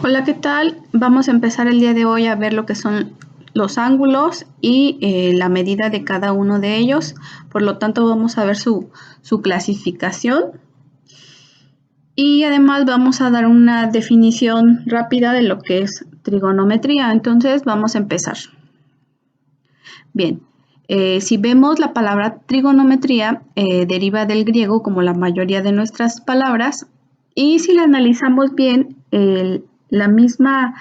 Hola, ¿qué tal? Vamos a empezar el día de hoy a ver lo que son los ángulos y la medida de cada uno de ellos. Por lo tanto, vamos a ver su clasificación. Y además vamos a dar una definición rápida de lo que es trigonometría. Entonces, vamos a empezar. Bien, si vemos la palabra trigonometría, deriva del griego como la mayoría de nuestras palabras. Y si la analizamos bien, la misma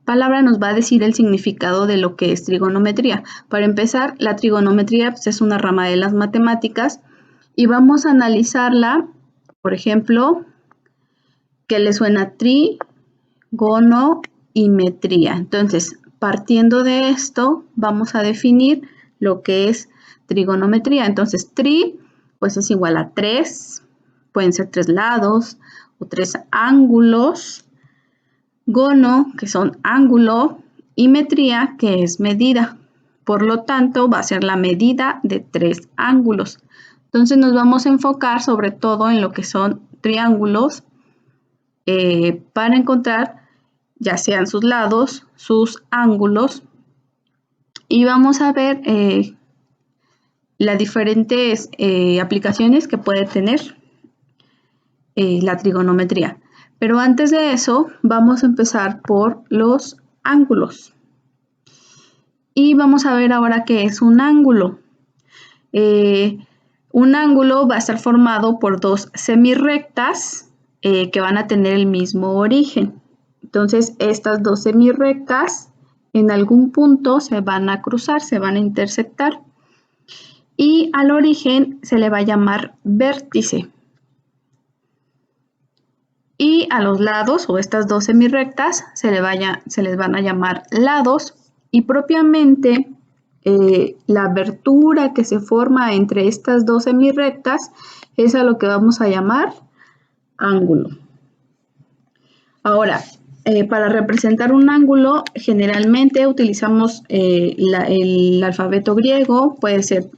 palabra nos va a decir el significado de lo que es trigonometría. Para empezar, la trigonometría pues, es una rama de las matemáticas y vamos a analizarla, por ejemplo, que le suena tri, gono y metría. Entonces, partiendo de esto, vamos a definir lo que es trigonometría. Entonces, tri, pues es igual a 3, pueden ser 3 lados o 3 ángulos. Gono, que son ángulo, y metría, que es medida. Por lo tanto, va a ser la medida de 3 ángulos. Entonces, nos vamos a enfocar sobre todo en lo que son triángulos para encontrar ya sean sus lados, sus ángulos, y vamos a ver las diferentes aplicaciones que puede tener la trigonometría. Pero antes de eso, vamos a empezar por los ángulos. Y vamos a ver ahora qué es un ángulo. Un ángulo va a estar formado por dos semirrectas que van a tener el mismo origen. Entonces, estas dos semirrectas en algún punto se van a cruzar, se van a intersectar. Y al origen se le va a llamar vértice. Y a los lados, o estas dos semirrectas, se les van a llamar lados. Y propiamente la abertura que se forma entre estas dos semirrectas es a lo que vamos a llamar ángulo. Ahora, para representar un ángulo, generalmente utilizamos el alfabeto griego, puede ser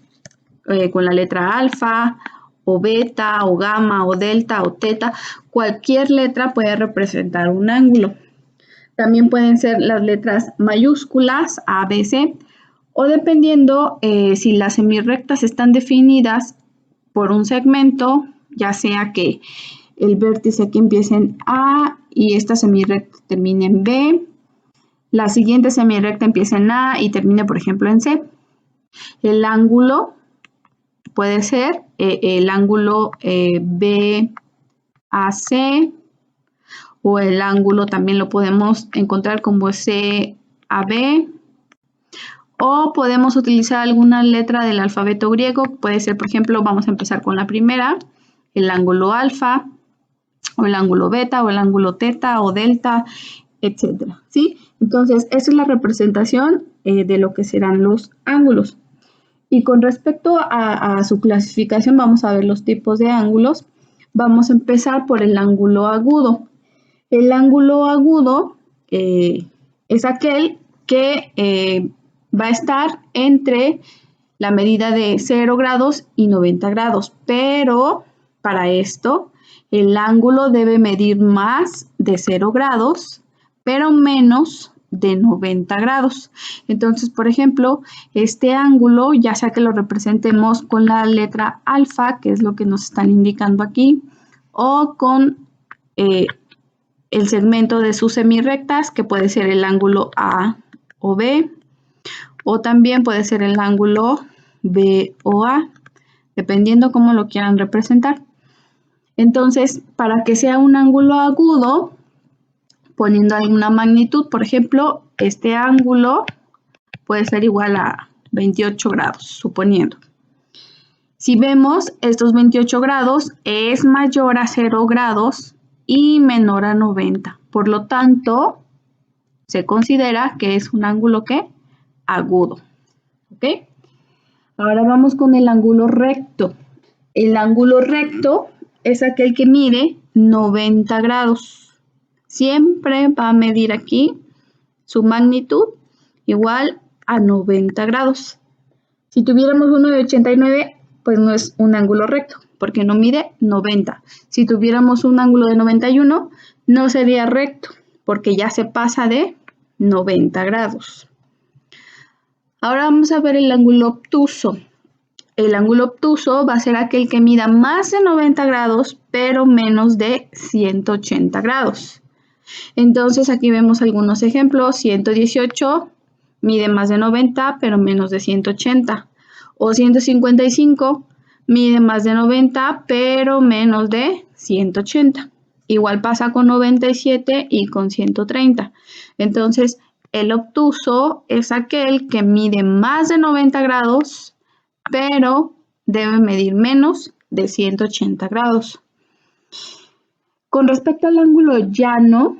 con la letra alfa, o beta, o gamma, o delta, o teta. Cualquier letra puede representar un ángulo. También pueden ser las letras mayúsculas, A, B, C, o dependiendo si las semirrectas están definidas por un segmento, ya sea que el vértice aquí empiece en A y esta semirrecta termine en B, la siguiente semirrecta empieza en A y termine, por ejemplo, en C. El ángulo puede ser el ángulo BAC, o el ángulo también lo podemos encontrar como CAB, o podemos utilizar alguna letra del alfabeto griego. Puede ser, por ejemplo, vamos a empezar con la primera, el ángulo alfa, o el ángulo beta, o el ángulo teta, o delta, etcétera, ¿sí? Entonces, esa es la representación de lo que serán los ángulos. Y con respecto a su clasificación, vamos a ver los tipos de ángulos. Vamos a empezar por el ángulo agudo. El ángulo agudo es aquel que va a estar entre la medida de 0 grados y 90 grados, pero para esto el ángulo debe medir más de 0 grados, pero menos de 90 grados. Entonces, por ejemplo, este ángulo, ya sea que lo representemos con la letra alfa, que es lo que nos están indicando aquí, o con el segmento de sus semirrectas, que puede ser el ángulo A o B, o también puede ser el ángulo B o A, dependiendo cómo lo quieran representar. Entonces, para que sea un ángulo agudo, poniendo alguna magnitud, por ejemplo, este ángulo puede ser igual a 28 grados, suponiendo. Si vemos, estos 28 grados es mayor a 0 grados y menor a 90. Por lo tanto, se considera que es un ángulo ¿qué? Agudo. ¿Ok? Ahora vamos con el ángulo recto. El ángulo recto es aquel que mide 90 grados. Siempre va a medir aquí su magnitud igual a 90 grados. Si tuviéramos uno de 89, pues no es un ángulo recto, porque no mide 90. Si tuviéramos un ángulo de 91, no sería recto, porque ya se pasa de 90 grados. Ahora vamos a ver el ángulo obtuso. El ángulo obtuso va a ser aquel que mida más de 90 grados, pero menos de 180 grados. Entonces aquí vemos algunos ejemplos. 118 mide más de 90, pero menos de 180. O 155 mide más de 90, pero menos de 180. Igual pasa con 97 y con 130. Entonces, el obtuso es aquel que mide más de 90 grados, pero debe medir menos de 180 grados. Con respecto al ángulo llano,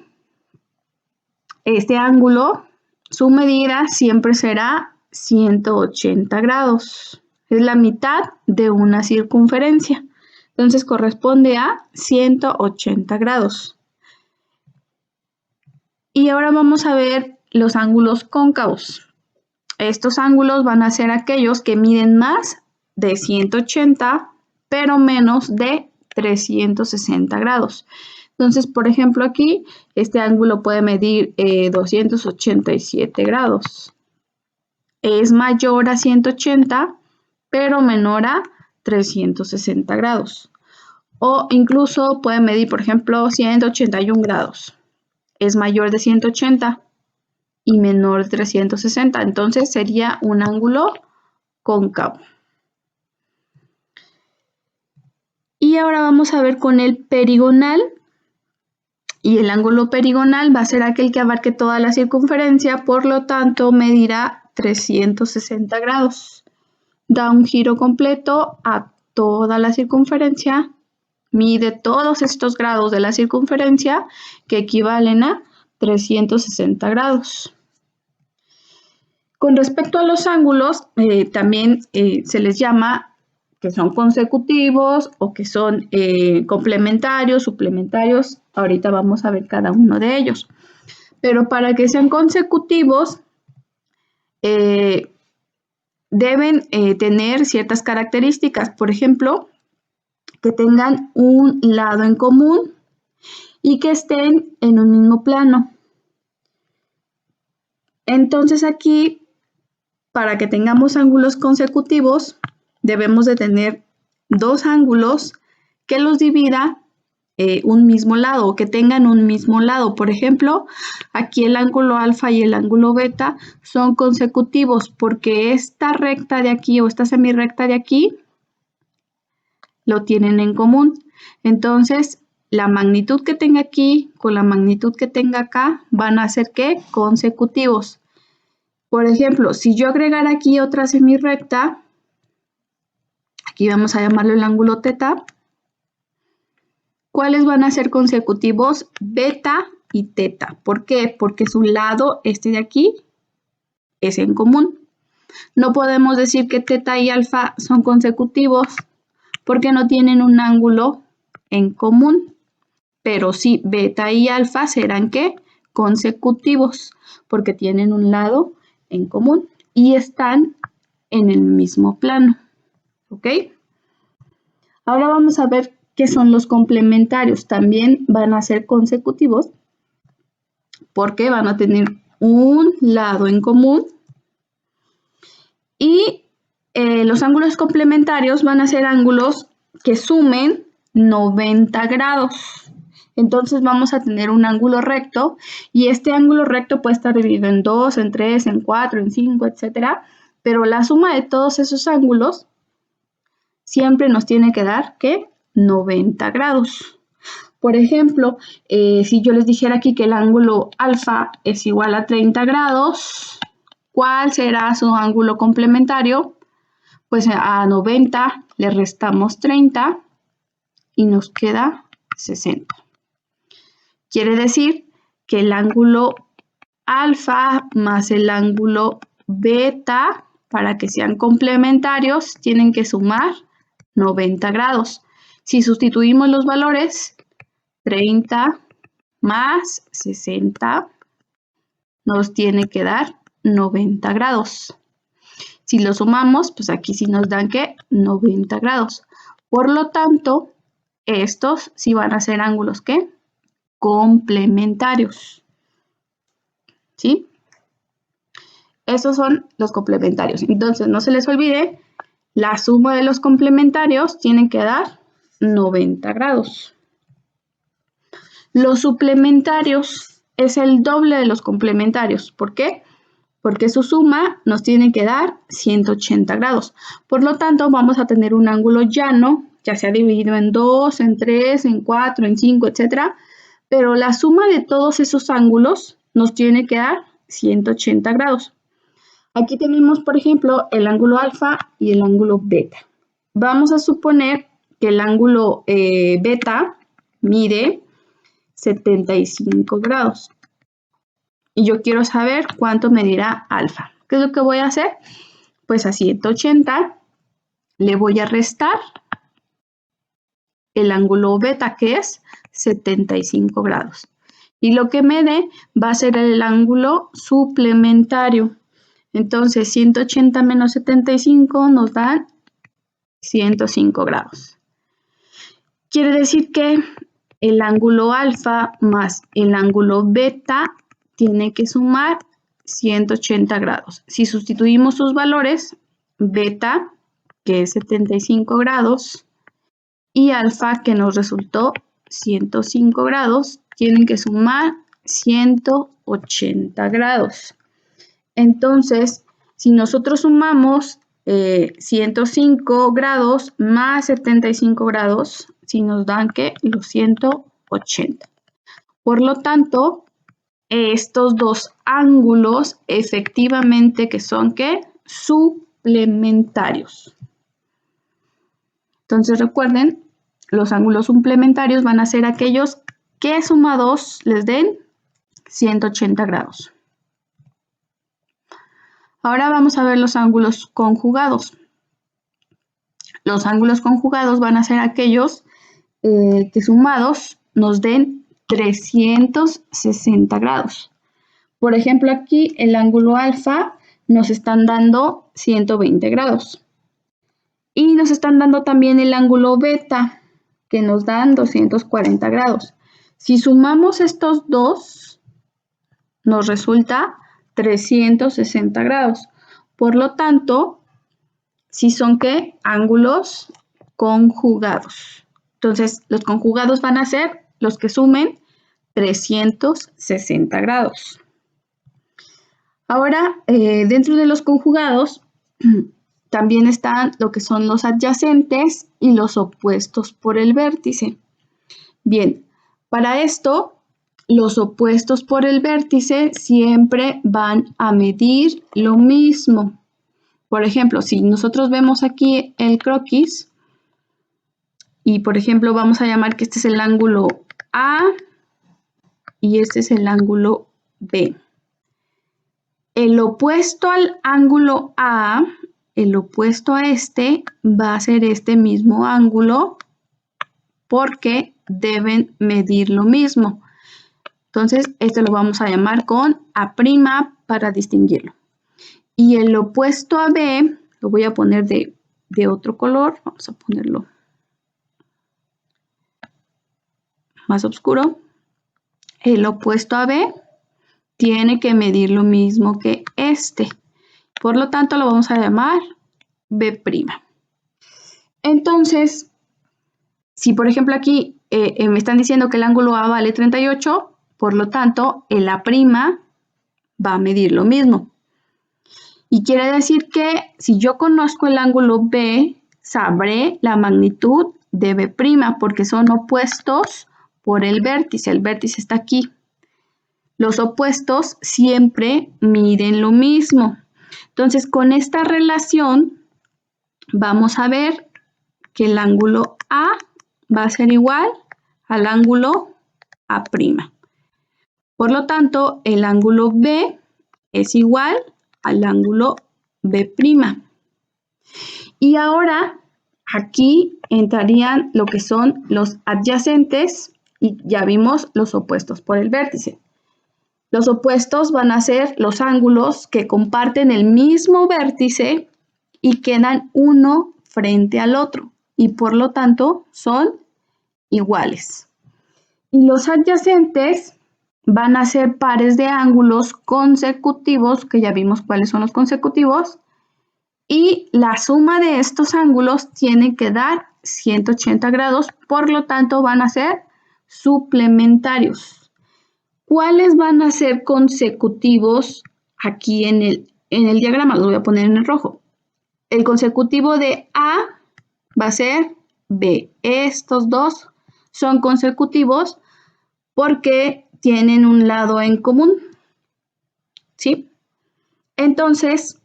este ángulo, su medida siempre será 180 grados. Es la mitad de una circunferencia. Entonces corresponde a 180 grados. Y ahora vamos a ver los ángulos cóncavos. Estos ángulos van a ser aquellos que miden más de 180, pero menos de 360 grados. Entonces, por ejemplo, aquí este ángulo puede medir 287 grados. Es mayor a 180, pero menor a 360 grados. O incluso puede medir, por ejemplo, 181 grados. Es mayor de 180 y menor de 360. Entonces sería un ángulo cóncavo. Y ahora vamos a ver con el perigonal. Y el ángulo perigonal va a ser aquel que abarque toda la circunferencia, por lo tanto medirá 360 grados. Da un giro completo a toda la circunferencia, mide todos estos grados de la circunferencia que equivalen a 360 grados. Con respecto a los ángulos, también se les llama que son consecutivos o que son complementarios, suplementarios. Ahorita vamos a ver cada uno de ellos. Pero para que sean consecutivos, deben tener ciertas características. Por ejemplo, que tengan un lado en común y que estén en un mismo plano. Entonces aquí, para que tengamos ángulos consecutivos, debemos de tener dos ángulos que los divida un mismo lado o que tengan un mismo lado. Por ejemplo, aquí el ángulo alfa y el ángulo beta son consecutivos porque esta recta de aquí o esta semirrecta de aquí lo tienen en común. Entonces, la magnitud que tenga aquí con la magnitud que tenga acá van a ser ¿qué? Consecutivos. Por ejemplo, si yo agregara aquí otra semirrecta, aquí vamos a llamarlo el ángulo teta, ¿cuáles van a ser consecutivos? Beta y teta. ¿Por qué? Porque su lado, este de aquí, es en común. No podemos decir que teta y alfa son consecutivos porque no tienen un ángulo en común. Pero sí, beta y alfa serán ¿qué? Consecutivos porque tienen un lado en común y están en el mismo plano. ¿Ok? Ahora vamos a ver qué son los complementarios. También van a ser consecutivos porque van a tener un lado en común. Y los ángulos complementarios van a ser ángulos que sumen 90 grados. Entonces vamos a tener un ángulo recto y este ángulo recto puede estar dividido en 2, en 3, en 4, en 5, etc. Pero la suma de todos esos ángulos siempre nos tiene que dar, ¿qué? 90 grados. Por ejemplo, si yo les dijera aquí que el ángulo alfa es igual a 30 grados, ¿cuál será su ángulo complementario? Pues a 90 le restamos 30 y nos queda 60. Quiere decir que el ángulo alfa más el ángulo beta, para que sean complementarios, tienen que sumar 90 grados. Si sustituimos los valores, 30 más 60 nos tiene que dar 90 grados. Si lo sumamos, pues aquí sí nos dan que 90 grados. Por lo tanto, estos sí van a ser ángulos ¿qué? Complementarios. ¿Sí? Esos son los complementarios. Entonces, no se les olvide, la suma de los complementarios tiene que dar 90 grados. Los suplementarios es el doble de los complementarios. ¿Por qué? Porque su suma nos tiene que dar 180 grados. Por lo tanto, vamos a tener un ángulo llano, ya sea dividido en 2, en 3, en 4, en 5, etc. Pero la suma de todos esos ángulos nos tiene que dar 180 grados. Aquí tenemos, por ejemplo, el ángulo alfa y el ángulo beta. Vamos a suponer que el ángulo beta mide 75 grados. Y yo quiero saber cuánto medirá alfa. ¿Qué es lo que voy a hacer? Pues a 180 le voy a restar el ángulo beta, que es 75 grados. Y lo que me dé va a ser el ángulo suplementario. Entonces, 180 menos 75 nos dan 105 grados. Quiere decir que el ángulo alfa más el ángulo beta tiene que sumar 180 grados. Si sustituimos sus valores, beta, que es 75 grados, y alfa, que nos resultó 105 grados, tienen que sumar 180 grados. Entonces, si nosotros sumamos 105 grados más 75 grados, si nos dan que los 180. Por lo tanto, estos dos ángulos efectivamente que son ¿qué? Suplementarios. Entonces recuerden, los ángulos suplementarios van a ser aquellos que sumados les den 180 grados. Ahora vamos a ver los ángulos conjugados. Los ángulos conjugados van a ser aquellos que sumados nos den 360 grados. Por ejemplo, aquí el ángulo alfa nos están dando 120 grados. Y nos están dando también el ángulo beta, que nos dan 240 grados. Si sumamos estos dos, nos resulta 360 grados. Por lo tanto, si son ¿qué? Ángulos conjugados. Entonces, los conjugados van a ser los que sumen 360 grados. Ahora, dentro de los conjugados, también están lo que son los adyacentes y los opuestos por el vértice. Bien, para esto, los opuestos por el vértice siempre van a medir lo mismo. Por ejemplo, si nosotros vemos aquí el croquis y, por ejemplo, vamos a llamar que este es el ángulo A y este es el ángulo B. El opuesto al ángulo A, el opuesto a este, va a ser este mismo ángulo porque deben medir lo mismo. Entonces, este lo vamos a llamar con A' para distinguirlo. Y el opuesto a B, lo voy a poner de otro color. Vamos a ponerlo más oscuro. El opuesto a B tiene que medir lo mismo que este. Por lo tanto, lo vamos a llamar B'. Entonces, si por ejemplo aquí me están diciendo que el ángulo A vale 38, por lo tanto, el A' va a medir lo mismo. Y quiere decir que si yo conozco el ángulo B, sabré la magnitud de B', porque son opuestos por el vértice. El vértice está aquí. Los opuestos siempre miden lo mismo. Entonces, con esta relación, vamos a ver que el ángulo A va a ser igual al ángulo A'. Por lo tanto, el ángulo B es igual al ángulo B'. Y ahora, aquí entrarían lo que son los adyacentes y ya vimos los opuestos por el vértice. Los opuestos van a ser los ángulos que comparten el mismo vértice y quedan uno frente al otro. y por lo tanto son iguales. Y los adyacentes van a ser pares de ángulos consecutivos, que ya vimos cuáles son los consecutivos, y la suma de estos ángulos tiene que dar 180 grados, por lo tanto van a ser suplementarios. ¿Cuáles van a ser consecutivos aquí en el diagrama? Los voy a poner en el rojo. El consecutivo de A va a ser B. Estos dos son consecutivos porque tienen un lado en común, ¿sí? Entonces,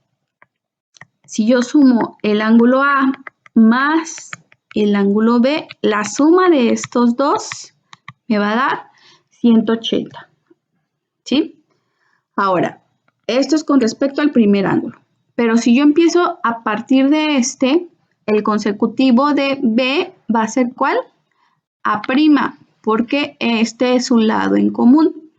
si yo sumo el ángulo A más el ángulo B, la suma de estos dos me va a dar 180, ¿sí? Ahora, esto es con respecto al primer ángulo. Pero si yo empiezo a partir de este, el consecutivo de B va a ser ¿cuál? A', porque este es un lado en común.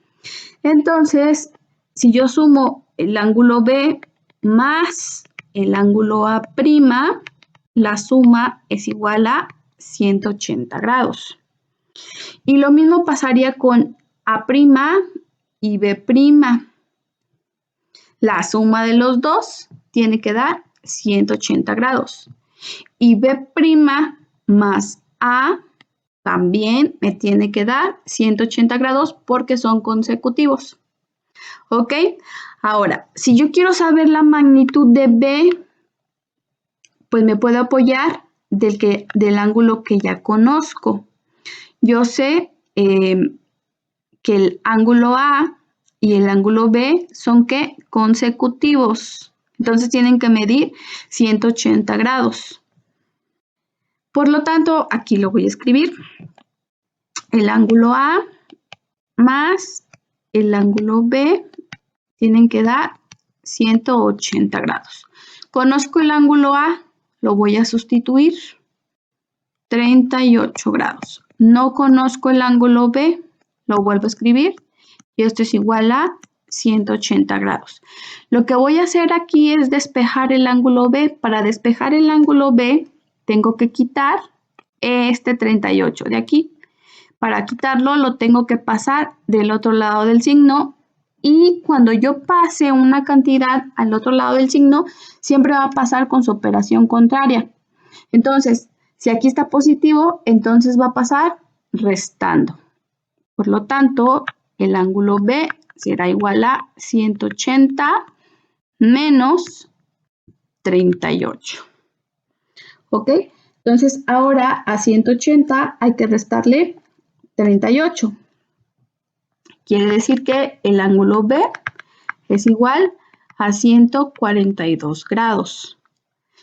Entonces, si yo sumo el ángulo B más el ángulo A', la suma es igual a 180 grados. Y lo mismo pasaría con A' y B'. La suma de los dos tiene que dar 180 grados. Y B' más A también me tiene que dar 180 grados porque son consecutivos. ¿Ok? Ahora, si yo quiero saber la magnitud de B, pues me puedo apoyar del ángulo que ya conozco. Yo sé que el ángulo A y el ángulo B son ¿qué? Consecutivos. Entonces tienen que medir 180 grados. Por lo tanto, aquí lo voy a escribir. El ángulo A más el ángulo B tienen que dar 180 grados. Conozco el ángulo A, lo voy a sustituir. 38 grados. No conozco el ángulo B, lo vuelvo a escribir. Y esto es igual a 180 grados. Lo que voy a hacer aquí es despejar el ángulo B. Para despejar el ángulo B, tengo que quitar este 38 de aquí. Para quitarlo, lo tengo que pasar del otro lado del signo. Y cuando yo pase una cantidad al otro lado del signo, siempre va a pasar con su operación contraria. Entonces, si aquí está positivo, entonces va a pasar restando. Por lo tanto, el ángulo B será igual a 180 menos 38. ¿Ok? Entonces, ahora a 180 hay que restarle 38. Quiere decir que el ángulo B es igual a 142 grados.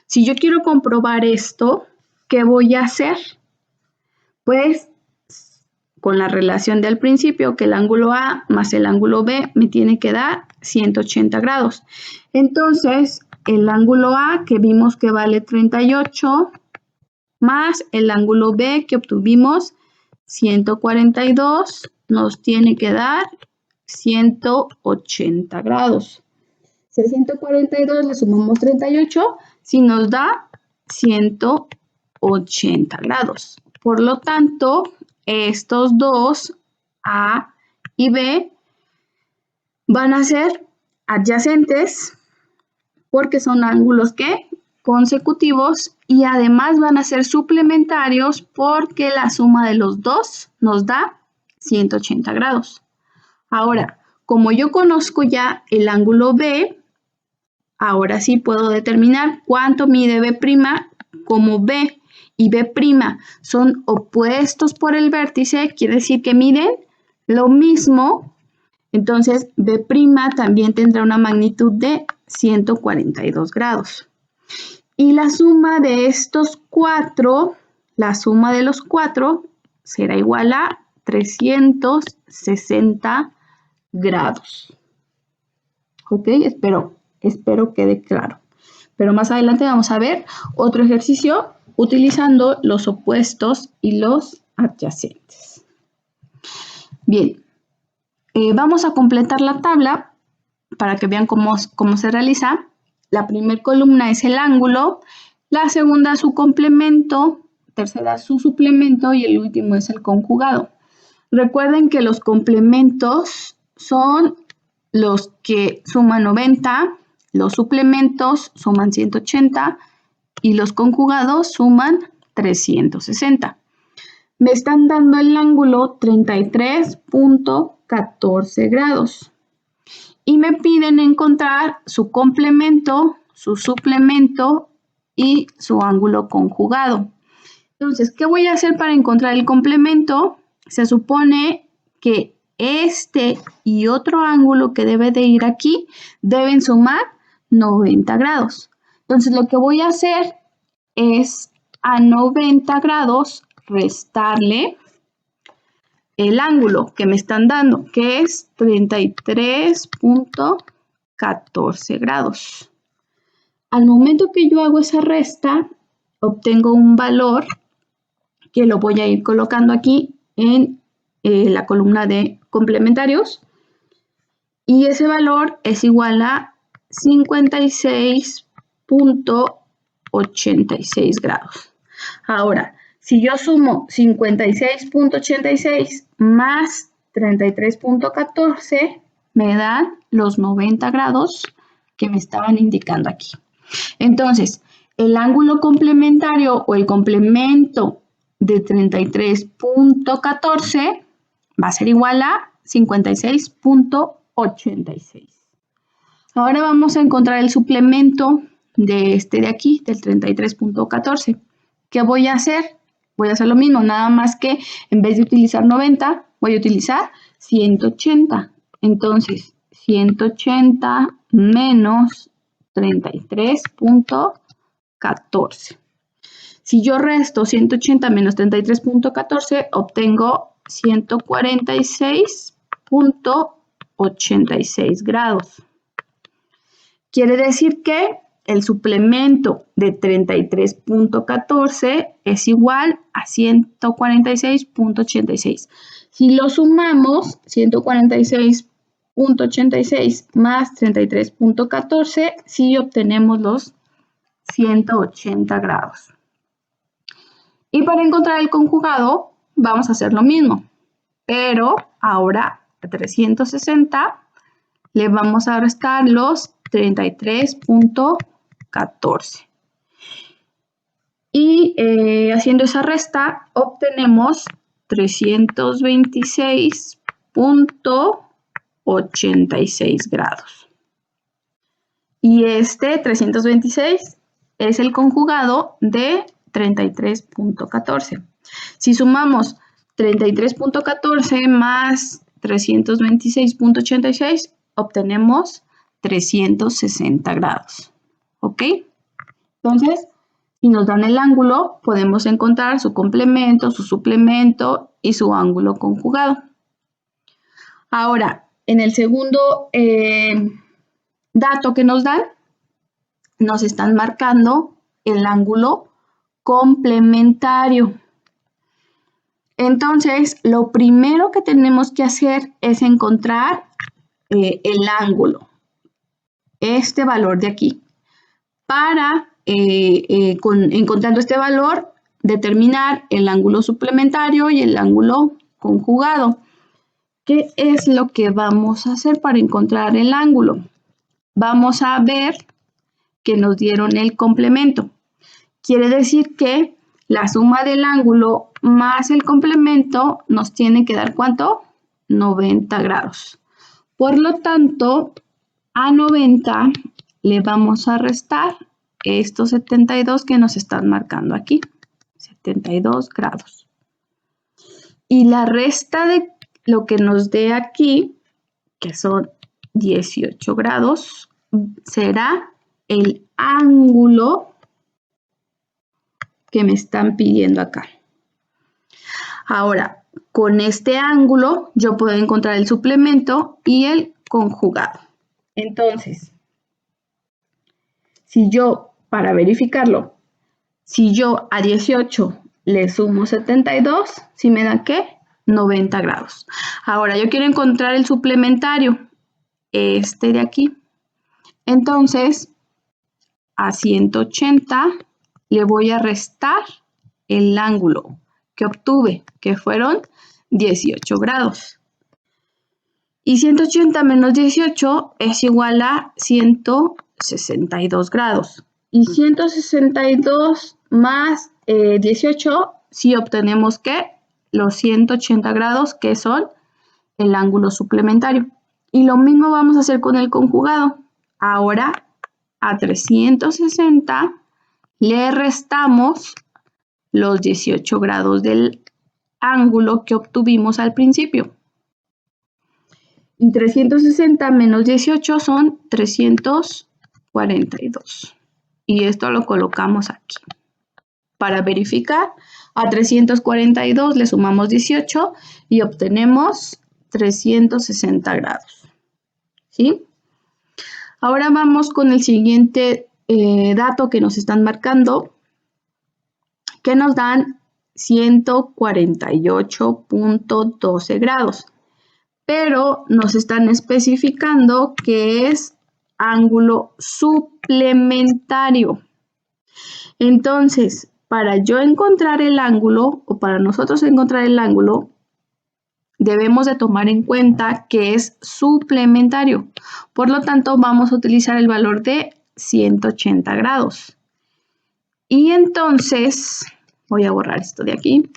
Si yo quiero comprobar esto, ¿qué voy a hacer? Pues con la relación del principio, que el ángulo A más el ángulo B me tiene que dar 180 grados. Entonces, el ángulo A que vimos que vale 38 más el ángulo B que obtuvimos 142 nos tiene que dar 180 grados. Si a 142 le sumamos 38, sí nos da 180 grados. Por lo tanto, estos dos, A y B, van a ser adyacentes porque son ángulos que consecutivos y además van a ser suplementarios porque la suma de los dos nos da 180 grados. Ahora, como yo conozco ya el ángulo B, ahora sí puedo determinar cuánto mide B' como B y B' son opuestos por el vértice, quiere decir que miden lo mismo. Entonces, B' también tendrá una magnitud de 142 grados. Y la suma de estos cuatro, la suma de los cuatro, será igual a 360 grados. ¿Ok? Espero quede claro. Pero más adelante vamos a ver otro ejercicio utilizando los opuestos y los adyacentes. Bien, vamos a completar la tabla para que vean cómo se realiza. La primera columna es el ángulo, la segunda su complemento, tercera su suplemento y el último es el conjugado. Recuerden que los complementos son los que suman 90, los suplementos suman 180 y los conjugados suman 360. Me están dando el ángulo 33.14 grados y me piden encontrar su complemento, su suplemento y su ángulo conjugado. Entonces, ¿qué voy a hacer para encontrar el complemento? Se supone que este y otro ángulo que debe de ir aquí deben sumar 90 grados. Entonces, lo que voy a hacer es a 90 grados restarle el ángulo que me están dando, que es 33.14 grados. Al momento que yo hago esa resta, obtengo un valor que lo voy a ir colocando aquí en la columna de complementarios. Y ese valor es igual a 56.86 grados. Ahora, si yo sumo 56.86 más 33.14, me dan los 90 grados que me estaban indicando aquí. Entonces, el ángulo complementario o el complemento de 33.14 va a ser igual a 56.86. Ahora vamos a encontrar el suplemento de este de aquí, del 33.14. ¿Qué voy a hacer? Voy a hacer lo mismo, nada más que en vez de utilizar 90, voy a utilizar 180. Entonces, 180 menos 33.14. Si yo resto 180 menos 33.14, obtengo 146.86 grados. Quiere decir que el suplemento de 33.14 es igual a 146.86. Si lo sumamos, 146.86 más 33.14, sí obtenemos los 180 grados. Y para encontrar el conjugado, vamos a hacer lo mismo, pero ahora a 360 le vamos a restar los 33.14. Y haciendo esa resta, obtenemos 326.86 grados. Y este 326 es el conjugado de 33.14. Si sumamos 33.14 más 326.86, obtenemos 360 grados. ¿Ok? Entonces, si nos dan el ángulo, podemos encontrar su complemento, su suplemento y su ángulo conjugado. Ahora, en el segundo dato que nos dan, nos están marcando el ángulo complementario. Entonces, lo primero que tenemos que hacer es encontrar el ángulo, este valor de aquí, para, encontrando este valor, determinar el ángulo suplementario y el ángulo conjugado. ¿Qué es lo que vamos a hacer para encontrar el ángulo? Vamos a ver que nos dieron el complemento. Quiere decir que la suma del ángulo más el complemento nos tiene que dar ¿cuánto? 90 grados. Por lo tanto, a 90 le vamos a restar estos 72 que nos están marcando aquí. 72 grados. Y la resta de lo que nos dé aquí, que son 18 grados, será el ángulo que me están pidiendo acá. Ahora, con este ángulo yo puedo encontrar el suplemento y el conjugado. Entonces, si yo, para verificarlo, si yo a 18 le sumo 72, ¿sí me da qué? 90 grados. Ahora, yo quiero encontrar el suplementario, este de aquí. Entonces, a 180 le voy a restar el ángulo que obtuve, que fueron 18 grados. Y 180 menos 18 es igual a 162 grados. Y 162 más 18, si obtenemos que los 180 grados, que son el ángulo suplementario. Y lo mismo vamos a hacer con el conjugado. Ahora a 360 le restamos los 18 grados del ángulo que obtuvimos al principio. Y 360 menos 18 son 342. Y esto lo colocamos aquí. Para verificar, a 342 le sumamos 18 y obtenemos 360 grados. ¿Sí? Ahora vamos con el siguiente dato que nos están marcando, que nos dan 148.12 grados. Pero nos están especificando que es ángulo suplementario. Entonces, para yo encontrar el ángulo, o para nosotros encontrar el ángulo, debemos de tomar en cuenta que es suplementario. Por lo tanto, vamos a utilizar el valor de 180 grados. Y entonces, voy a borrar esto de aquí.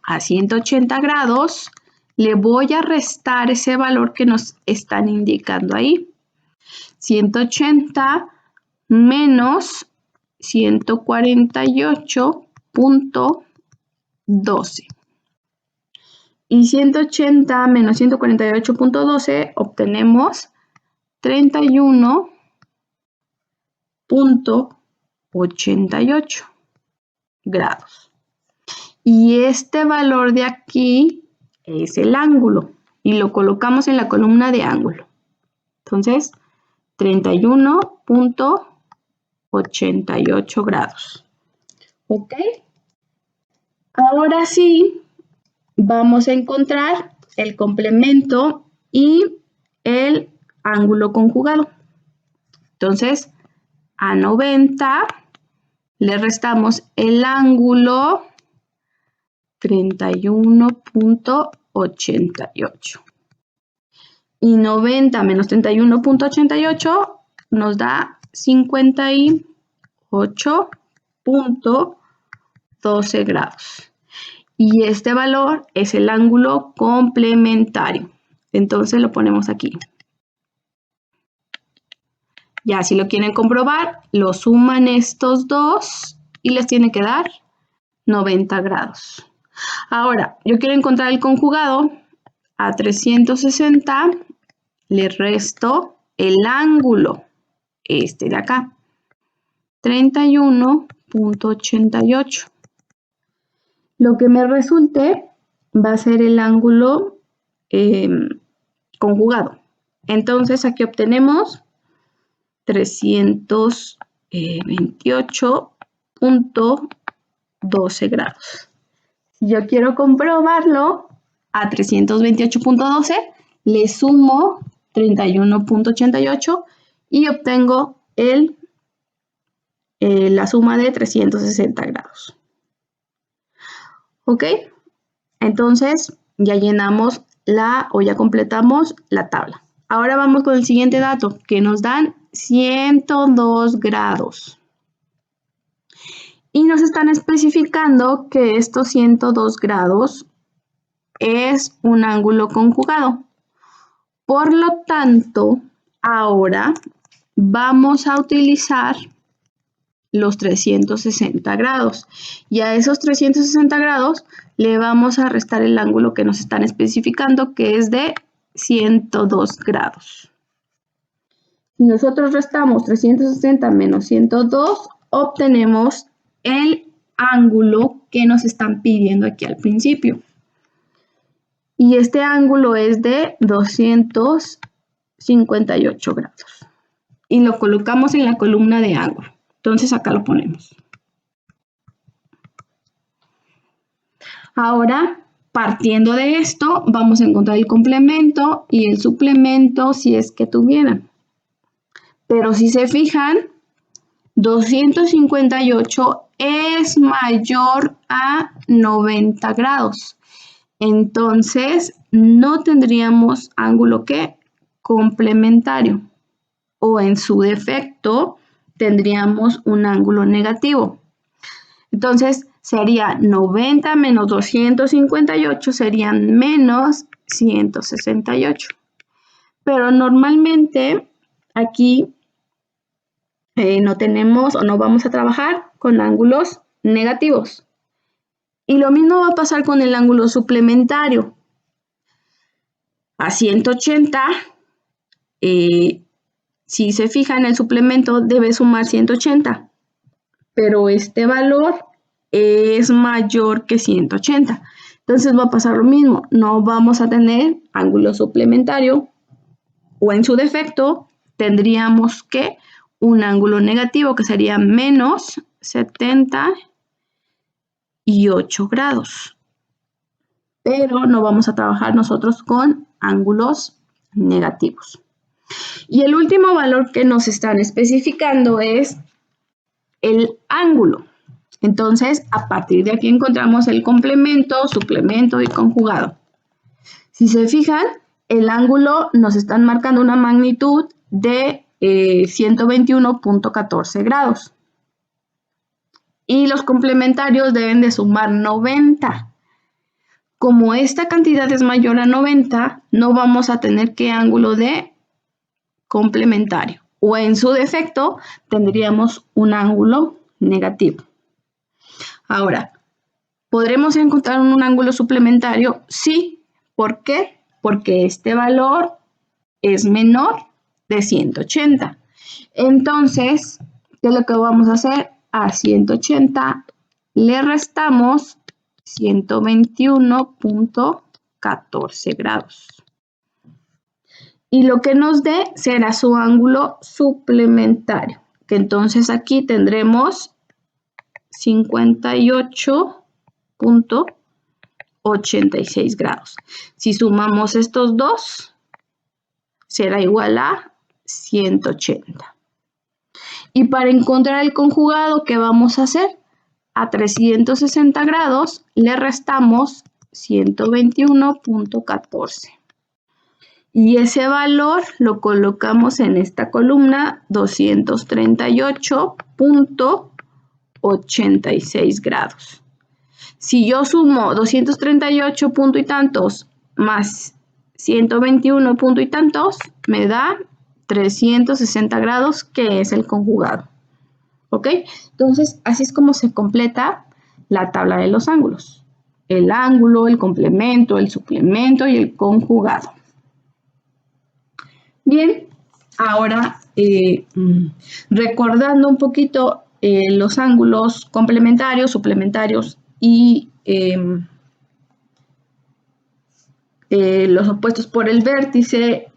A 180 grados le voy a restar ese valor que nos están indicando ahí. 180 menos 148.12. Y 180 menos 148.12 obtenemos 31.88 grados. Y este valor de aquí es el ángulo y lo colocamos en la columna de ángulo. Entonces, 31.88 grados. ¿Ok? Ahora sí, vamos a encontrar el complemento y el ángulo conjugado. Entonces, a 90 le restamos el ángulo 31.88. Y 90 menos 31.88 nos da 58.12 grados. Y este valor es el ángulo complementario. Entonces lo ponemos aquí. Ya si lo quieren comprobar, lo suman estos dos y les tiene que dar 90 grados. Ahora, yo quiero encontrar el conjugado. A 360 le resto el ángulo, este de acá, 31.88. Lo que me resulte va a ser el ángulo conjugado. Entonces aquí obtenemos 328.12 grados. Si yo quiero comprobarlo, a 328.12 le sumo 31.88 y obtengo la suma de 360 grados. ¿Ok? Entonces ya llenamos ya completamos la tabla. Ahora vamos con el siguiente dato, que nos dan 102 grados. Y nos están especificando que estos 102 grados es un ángulo conjugado. Por lo tanto, ahora vamos a utilizar los 360 grados. Y a esos 360 grados le vamos a restar el ángulo que nos están especificando, que es de 102 grados. Si nosotros restamos 360 menos 102, obtenemos el ángulo que nos están pidiendo aquí al principio. Y este ángulo es de 258 grados. Y lo colocamos en la columna de ángulo. Entonces acá lo ponemos. Ahora, partiendo de esto, vamos a encontrar el complemento y el suplemento si es que tuvieran. Pero si se fijan, 258 es mayor a 90 grados. Entonces, no tendríamos ángulo ¿qué? Complementario. O en su defecto, tendríamos un ángulo negativo. Entonces, sería 90 menos 258, serían menos 168. Pero normalmente aquí no tenemos o no vamos a trabajar con ángulos negativos. Y lo mismo va a pasar con el ángulo suplementario. A 180, si se fijan, el suplemento debe sumar 180. Pero este valor es mayor que 180. Entonces va a pasar lo mismo. No vamos a tener ángulo suplementario o en su defecto tendríamos que un ángulo negativo que sería menos 78 grados. Pero no vamos a trabajar nosotros con ángulos negativos. Y el último valor que nos están especificando es el ángulo. Entonces, a partir de aquí encontramos el complemento, suplemento y conjugado. Si se fijan, el ángulo nos están marcando una magnitud de 121.14 grados. Y los complementarios deben de sumar 90. Como esta cantidad es mayor a 90, no vamos a tener ¿qué ángulo de complementario? O en su defecto, tendríamos un ángulo negativo. Ahora, ¿podremos encontrar un ángulo suplementario? Sí. ¿Por qué? Porque este valor es menor de 180. Entonces, ¿qué es lo que vamos a hacer? A 180 le restamos 121.14 grados. Y lo que nos dé será su ángulo suplementario, que entonces aquí tendremos 58.86 grados. Si sumamos estos dos, será igual a 180. Y para encontrar el conjugado, ¿qué vamos a hacer? A 360 grados le restamos 121.14. Y ese valor lo colocamos en esta columna 238.86 grados. Si yo sumo 238 punto y tantos más 121 punto y tantos, me da 360 grados, que es el conjugado. ¿Ok? Entonces, así es como se completa la tabla de los ángulos. El ángulo, el complemento, el suplemento y el conjugado. Bien, ahora recordando un poquito los ángulos complementarios, suplementarios y los opuestos por el vértice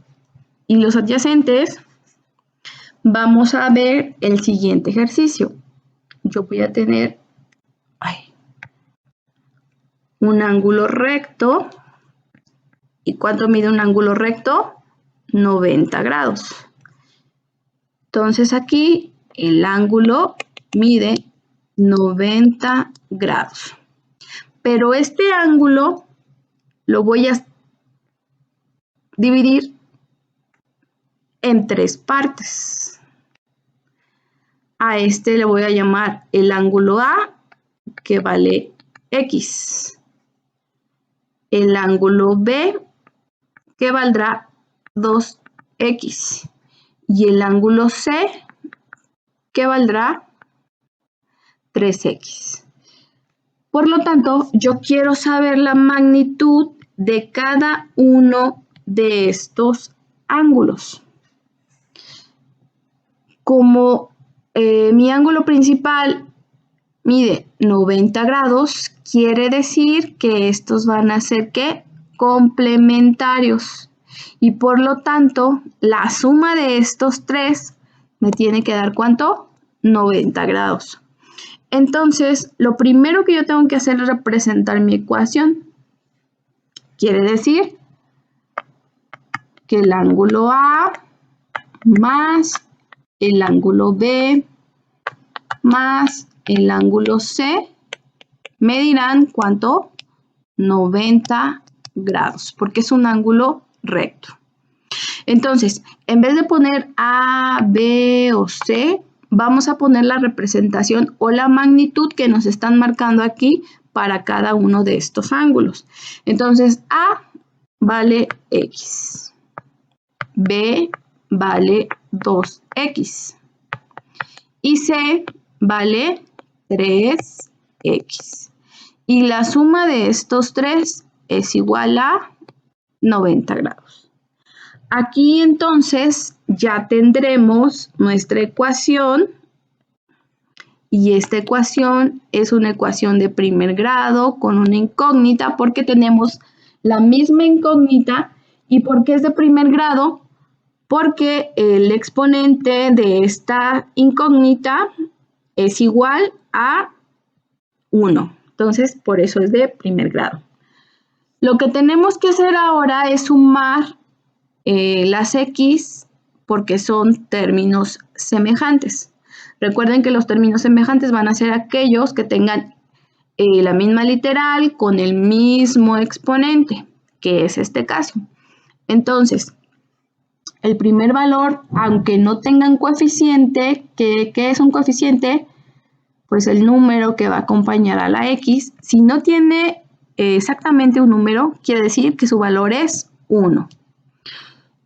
y los adyacentes, vamos a ver el siguiente ejercicio. Yo voy a tener un ángulo recto. ¿Y cuánto mide un ángulo recto? 90 grados. Entonces aquí el ángulo mide 90 grados. Pero este ángulo lo voy a dividir en tres partes. A este le voy a llamar el ángulo A, que vale X. El ángulo B, que valdrá 2X. Y el ángulo C, que valdrá 3X. Por lo tanto, yo quiero saber la magnitud de cada uno de estos ángulos. Como mi ángulo principal mide 90 grados, quiere decir que estos van a ser ¿qué? Complementarios. Y por lo tanto, la suma de estos tres me tiene que dar ¿cuánto? 90 grados. Entonces, lo primero que yo tengo que hacer es representar mi ecuación. Quiere decir que el ángulo A más el ángulo B más el ángulo C, me dirán ¿cuánto? 90 grados, porque es un ángulo recto. Entonces, en vez de poner A, B o C, vamos a poner la representación o la magnitud que nos están marcando aquí para cada uno de estos ángulos. Entonces, A vale X, B vale 2X y C vale 3X. Y la suma de estos tres es igual a 90 grados. Aquí entonces ya tendremos nuestra ecuación y esta ecuación es una ecuación de primer grado con una incógnita porque tenemos la misma incógnita. ¿Y por qué es de primer grado? Porque el exponente de esta incógnita es igual a 1. Entonces, por eso es de primer grado. Lo que tenemos que hacer ahora es sumar las X porque son términos semejantes. Recuerden que los términos semejantes van a ser aquellos que tengan la misma literal con el mismo exponente, que es este caso. Entonces, el primer valor, aunque no tengan coeficiente, ¿qué es un coeficiente? Pues el número que va a acompañar a la X. Si no tiene exactamente un número, quiere decir que su valor es 1.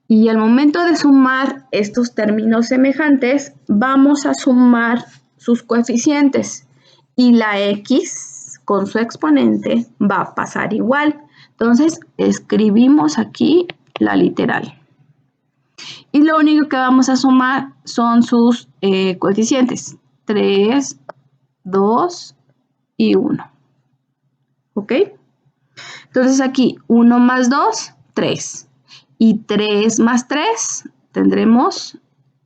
Y al momento de sumar estos términos semejantes, vamos a sumar sus coeficientes. Y la X con su exponente va a pasar igual. Entonces, escribimos aquí la literal. Y lo único que vamos a sumar son sus coeficientes. 3, 2 y 1. ¿Ok? Entonces aquí 1 más 2, 3. Y 3 más 3 tendremos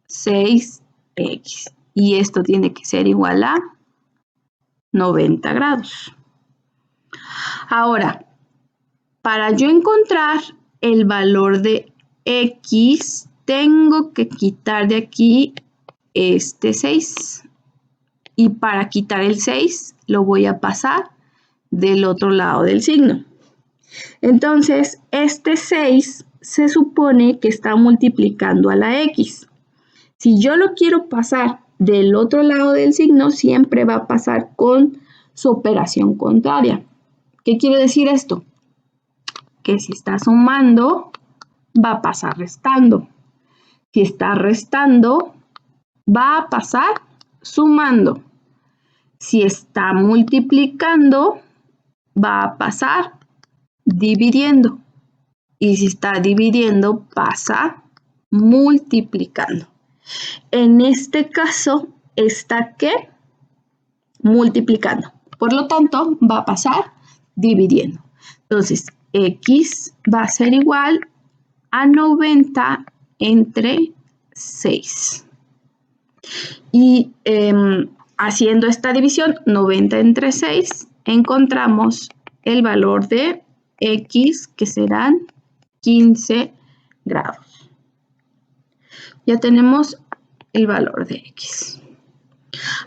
6X. Y esto tiene que ser igual a 90 grados. Ahora, para yo encontrar el valor de X, tengo que quitar de aquí este 6. Y para quitar el 6, lo voy a pasar del otro lado del signo. Entonces, este 6 se supone que está multiplicando a la X. Si yo lo quiero pasar del otro lado del signo, siempre va a pasar con su operación contraria. ¿Qué quiere decir esto? Que si está sumando, va a pasar restando. Si está restando, va a pasar sumando. Si está multiplicando, va a pasar dividiendo. Y si está dividiendo, pasa multiplicando. En este caso, ¿está qué? Multiplicando. Por lo tanto, va a pasar dividiendo. Entonces, X va a ser igual a 90 entre 6. Y haciendo esta división, 90 entre 6, encontramos el valor de X, que serán 15 grados. Ya tenemos el valor de X.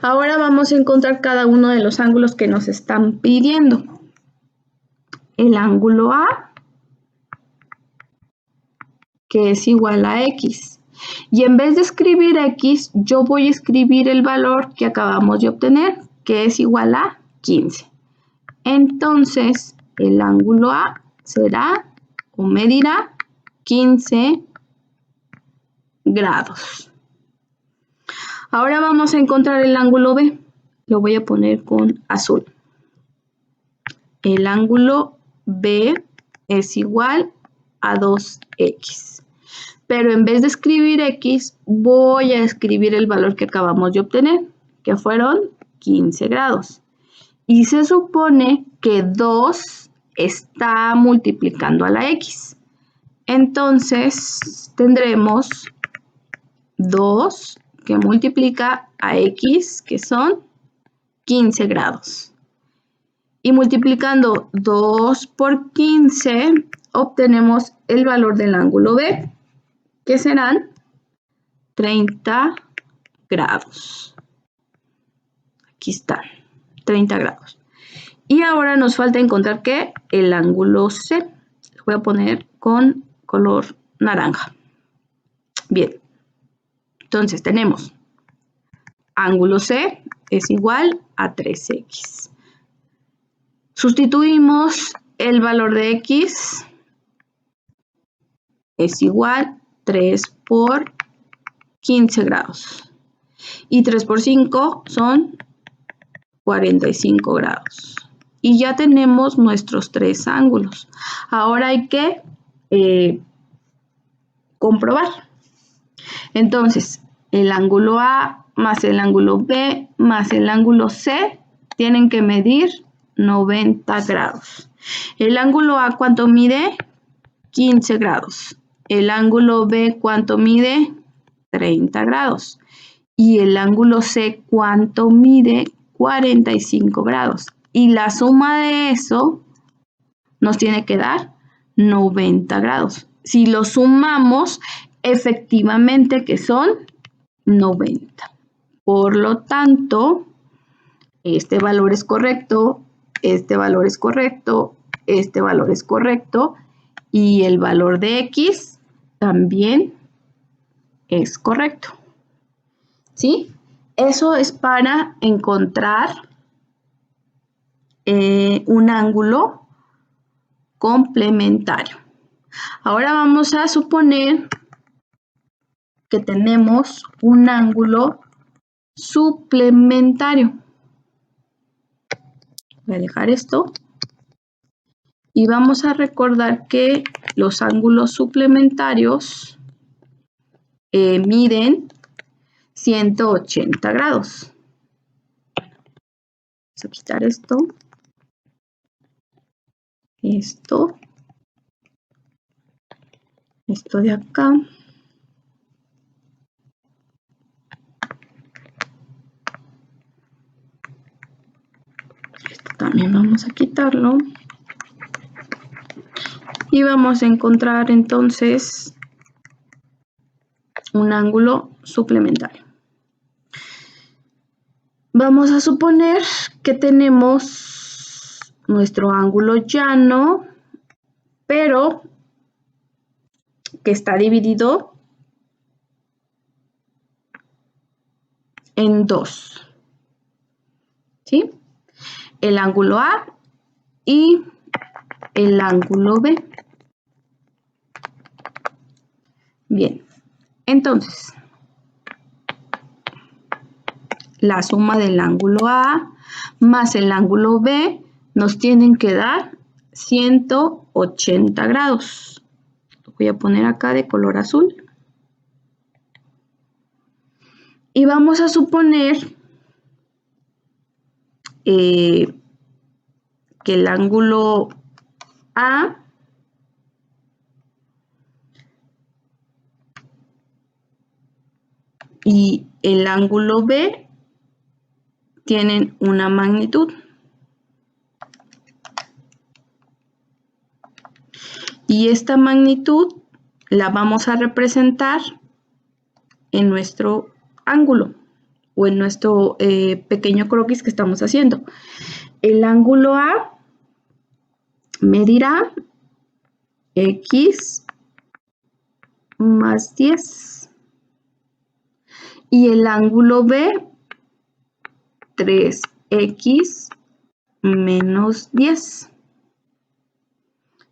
Ahora vamos a encontrar cada uno de los ángulos que nos están pidiendo. El ángulo A, que es igual a X. Y en vez de escribir X, yo voy a escribir el valor que acabamos de obtener, que es igual a 15. Entonces, el ángulo A será o medirá 15 grados. Ahora vamos a encontrar el ángulo B. Lo voy a poner con azul. El ángulo B es igual a 2X. Pero en vez de escribir X, voy a escribir el valor que acabamos de obtener, que fueron 15 grados. Y se supone que 2 está multiplicando a la X. Entonces, tendremos 2 que multiplica a X, que son 15 grados. Y multiplicando 2 por 15, obtenemos el valor del ángulo B, que serán 30 grados. Aquí aquí está, 30 grados. Y ahora nos falta encontrar ¿qué? El ángulo C. Lo voy a poner con color naranja. Bien. Entonces tenemos ángulo C es igual a 3x. Sustituimos el valor de x es igual a 3 por 15 grados. Y 3 por 5 son 45 grados. Y ya tenemos nuestros tres ángulos. Ahora hay que comprobar. Entonces, el ángulo A más el ángulo B más el ángulo C tienen que medir 90 grados. El ángulo A, ¿cuánto mide? 15 grados. El ángulo B, ¿cuánto mide? 30 grados. Y el ángulo C, ¿cuánto mide? 45 grados. Y la suma de eso nos tiene que dar 90 grados. Si lo sumamos, efectivamente que son 90. Por lo tanto, este valor es correcto, este valor es correcto, este valor es correcto y el valor de x también es correcto. ¿Sí? Eso es para encontrar un ángulo complementario. Ahora vamos a suponer que tenemos un ángulo suplementario. Voy a dejar esto. Y vamos a recordar que los ángulos suplementarios miden 180 grados. Vamos a quitar esto. Esto de acá. Esto también vamos a quitarlo. Y vamos a encontrar entonces un ángulo suplementario. Vamos a suponer que tenemos nuestro ángulo llano, pero que está dividido en dos. ¿Sí? El ángulo A y el ángulo B. Bien, entonces, la suma del ángulo A más el ángulo B nos tienen que dar 180 grados. Lo voy a poner acá de color azul. Y vamos a suponer que el ángulo A y el ángulo B tienen una magnitud. Y esta magnitud la vamos a representar en nuestro ángulo o en nuestro pequeño croquis que estamos haciendo. El ángulo A medirá x más 10 y el ángulo B 3x menos 10.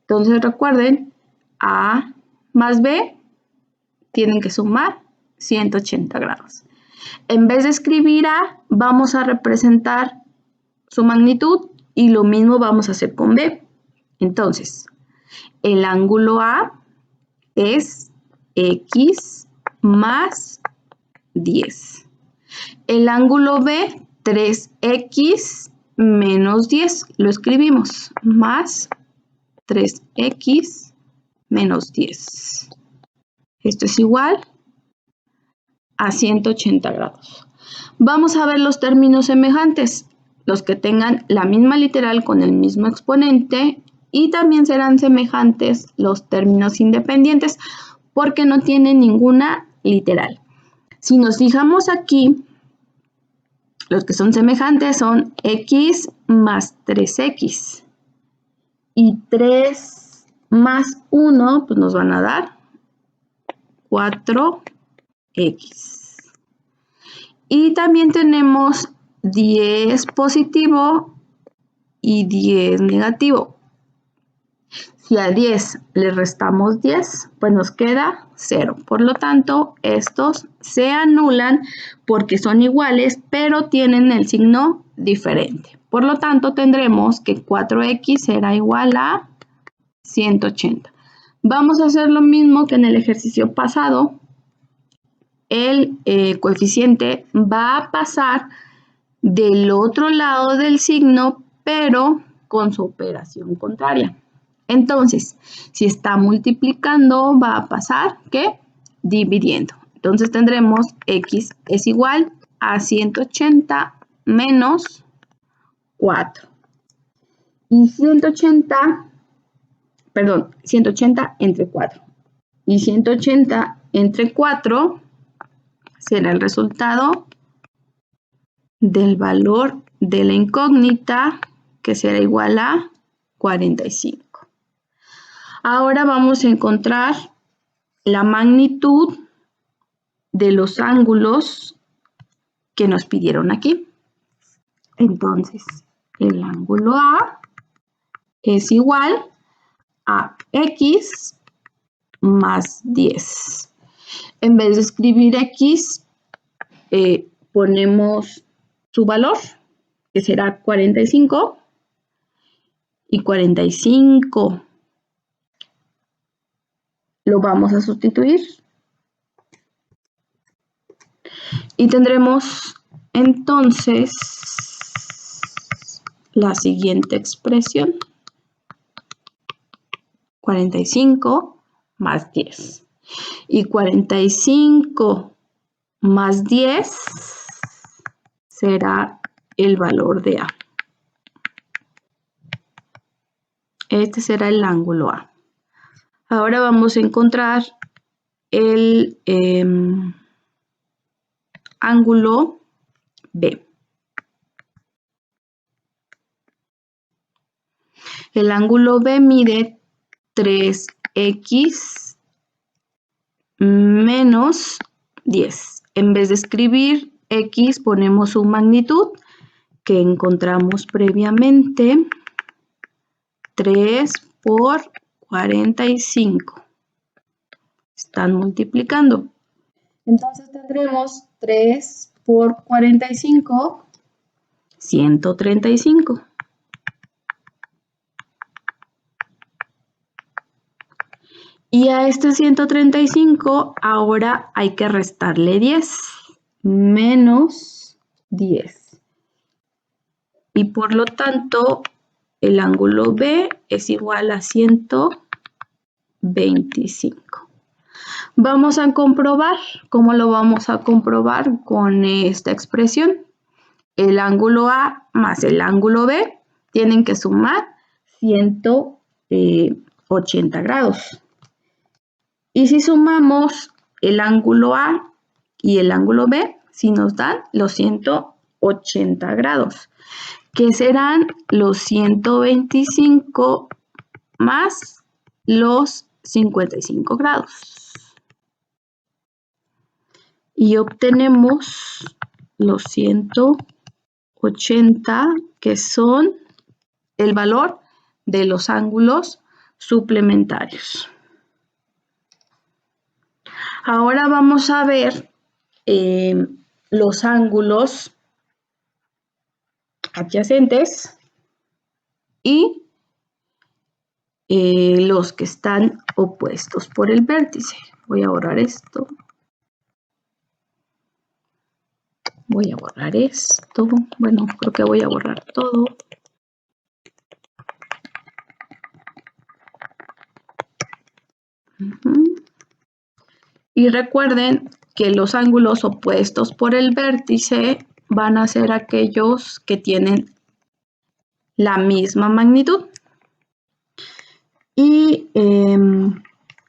Entonces recuerden, A más B tienen que sumar 180 grados. En vez de escribir A, vamos a representar su magnitud y lo mismo vamos a hacer con B. Entonces, el ángulo A es x más 10. El ángulo B, 3x menos 10. Lo escribimos, más 3x menos 10. Esto es igual a 180 grados. Vamos a ver los términos semejantes, los que tengan la misma literal con el mismo exponente, y también serán semejantes los términos independientes porque no tienen ninguna literal. Si nos fijamos aquí, Los que son semejantes son x más 3x. Y 3 más 1 pues nos van a dar 4x. Y también tenemos 10 positivo y 10 negativo. Si a 10 le restamos 10, pues nos queda 0. Por lo tanto, estos se anulan porque son iguales, pero tienen el signo diferente. Por lo tanto, tendremos que 4x será igual a 180. Vamos a hacer lo mismo que en el ejercicio pasado. El coeficiente va a pasar del otro lado del signo, pero con su operación contraria. Entonces, si está multiplicando, va a pasar, ¿qué? Dividiendo. Entonces tendremos x es igual a 180 menos 4. Y 180 entre 4. Y 180 entre 4 será el resultado del valor de la incógnita, que será igual a 45. Ahora vamos a encontrar la magnitud de los ángulos que nos pidieron aquí. Entonces, el ángulo A es igual a x más 10. En vez de escribir x, ponemos su valor, que será 45. Y 45 lo vamos a sustituir. Y tendremos entonces la siguiente expresión. 45 más 10. Y 45 más 10 será el valor de A. Este será el ángulo A. Ahora vamos a encontrar el ángulo B. El ángulo B mide 3x menos 10. En vez de escribir x, ponemos su magnitud que encontramos previamente. 3 por 45. Están multiplicando. Entonces tendremos 3 por 45, 135. Y a este 135 ahora hay que restarle 10, menos 10. Y por lo tanto, el ángulo B es igual a 125. Vamos a comprobar. ¿Cómo lo vamos a comprobar? Con esta expresión. El ángulo A más el ángulo B tienen que sumar 180 grados. Y si sumamos el ángulo A y el ángulo B, si nos dan los 180 grados, que serán los 125 más los 55 grados. Y obtenemos los 180, que son el valor de los ángulos suplementarios. Ahora vamos a ver los ángulos adyacentes y los que están opuestos por el vértice. Voy a borrar esto. Voy a borrar esto. Bueno, creo que voy a borrar todo. Y recuerden que los ángulos opuestos por el vértice van a ser aquellos que tienen la misma magnitud. Y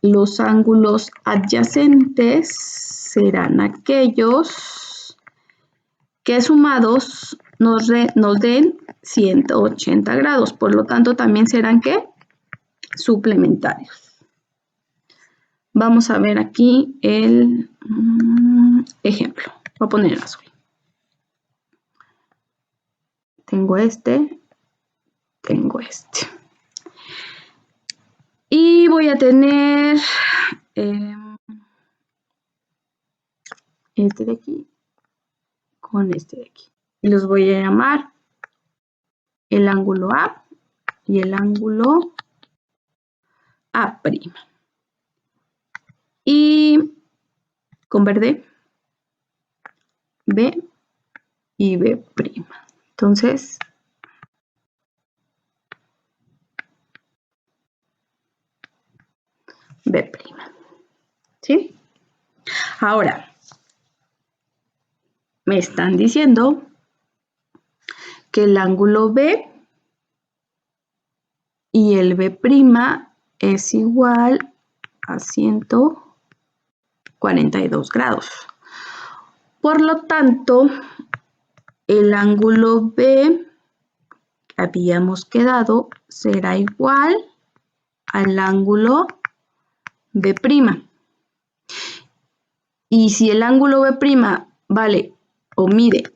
los ángulos adyacentes serán aquellos que sumados nos den 180 grados. Por lo tanto, también serán ¿qué? Suplementarios. Vamos a ver aquí el ejemplo. Voy a poner el azul. Tengo este. Y voy a tener este de aquí con este de aquí. Y los voy a llamar el ángulo A y el ángulo A'. Y con verde, B y B'. Entonces, B'. ¿Sí? Ahora, me están diciendo que el ángulo B y el B' es igual a 142 grados. Por lo tanto, el ángulo B que habíamos quedado será igual al ángulo B'. Y si el ángulo B' vale o mide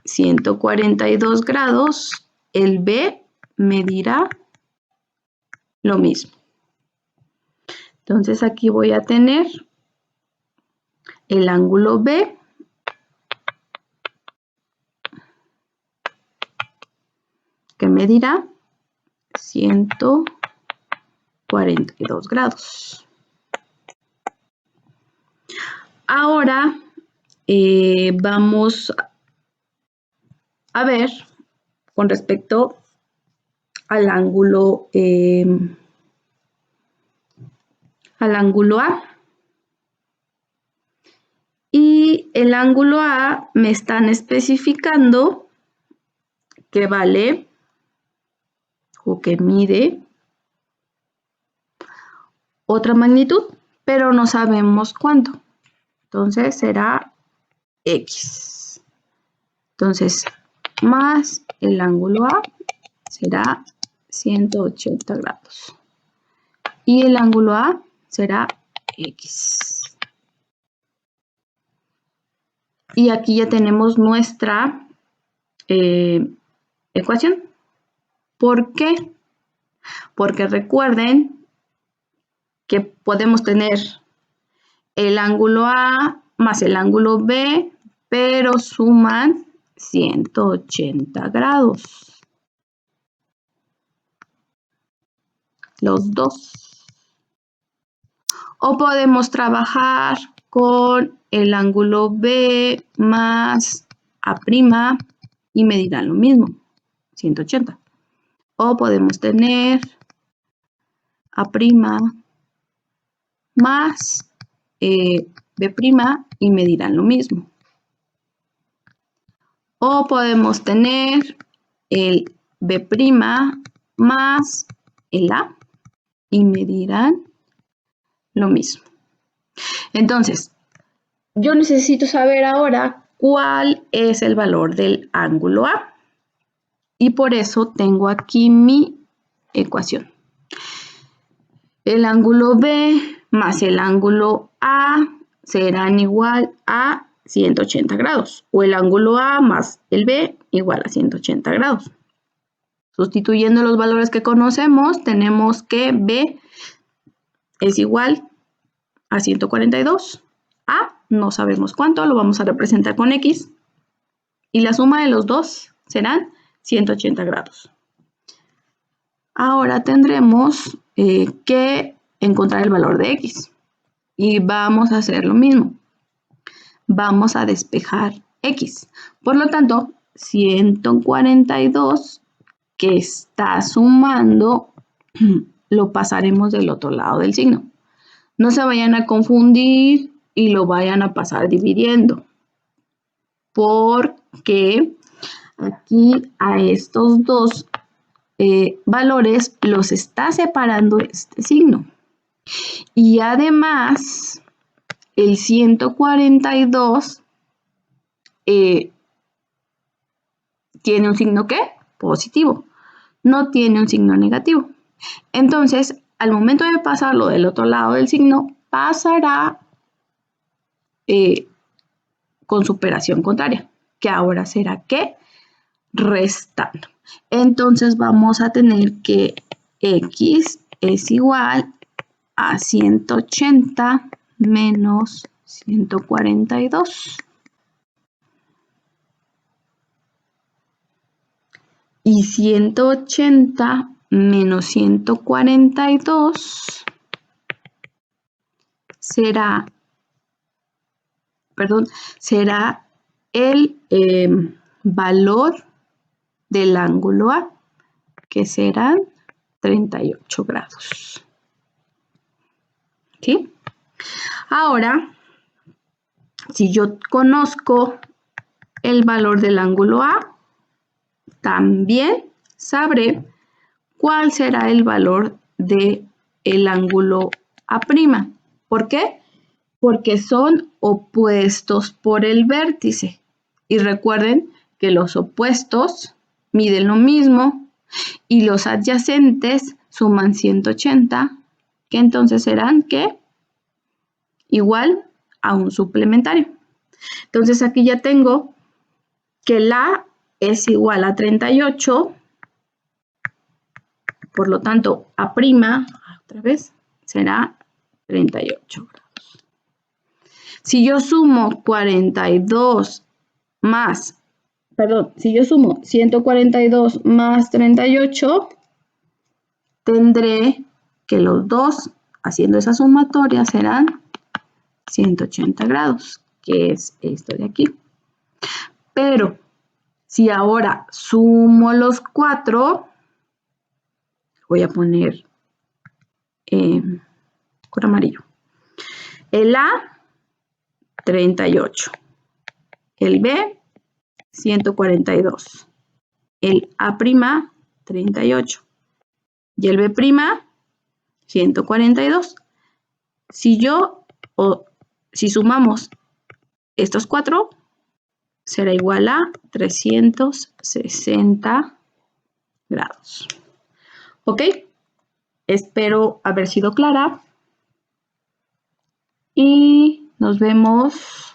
142 grados, el B medirá lo mismo. Entonces aquí voy a tener el ángulo B que medirá 142 grados. Ahora vamos a ver con respecto al ángulo A. Y el ángulo A me están especificando que vale o que mide otra magnitud, pero no sabemos cuánto. Entonces será X. Entonces, más el ángulo A será 180 grados. Y el ángulo A será X. Y aquí ya tenemos nuestra ecuación. ¿Por qué? Porque recuerden que podemos tener el ángulo A más el ángulo B, pero suman 180 grados. Los dos. O podemos trabajar con el ángulo B más A' y medirán lo mismo, 180. O podemos tener A' más B' y medirán lo mismo. O podemos tener el B' más el A y medirán lo mismo. Entonces, yo necesito saber ahora cuál es el valor del ángulo A. Y por eso tengo aquí mi ecuación. El ángulo B más el ángulo A serán igual a 180 grados. O el ángulo A más el B igual a 180 grados. Sustituyendo los valores que conocemos, tenemos que B es igual a 142. A no sabemos cuánto, lo vamos a representar con X. Y la suma de los dos serán 180 grados. Ahora tendremos que encontrar el valor de X. Y vamos a hacer lo mismo. Vamos a despejar X. Por lo tanto, 142 que está sumando, lo pasaremos del otro lado del signo. No se vayan a confundir y lo vayan a pasar dividiendo. Porque aquí a estos dos valores los está separando este signo. Y además, el 142 tiene un signo ¿qué? Positivo. No tiene un signo negativo. Entonces, al momento de pasarlo del otro lado del signo, pasará con su operación contraria, que ahora será ¿qué? Restando. Entonces vamos a tener que x es igual a 180 menos 142. Y 180 menos 142 será el valor del ángulo A, que serán 38 grados. ¿Sí? Ahora, si yo conozco el valor del ángulo A, también sabré cuál será el valor del ángulo A'. ¿Por qué? Porque son opuestos por el vértice. Y recuerden que los opuestos miden lo mismo y los adyacentes suman 180, que entonces serán ¿qué? Igual a un suplementario. Entonces aquí ya tengo que la es igual a 38, por lo tanto A', otra vez, será 38 grados. Si yo sumo 42 más, si yo sumo 142 más 38, tendré que los dos, haciendo esa sumatoria, serán 180 grados, que es esto de aquí. Pero si ahora sumo los 4, voy a poner con amarillo. El A, 38. El B, 142. El A', 38. Y el B', 142. Si sumamos estos 4, será igual a 360 grados. ¿Ok? Espero haber sido clara. Y nos vemos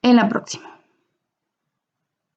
en la próxima.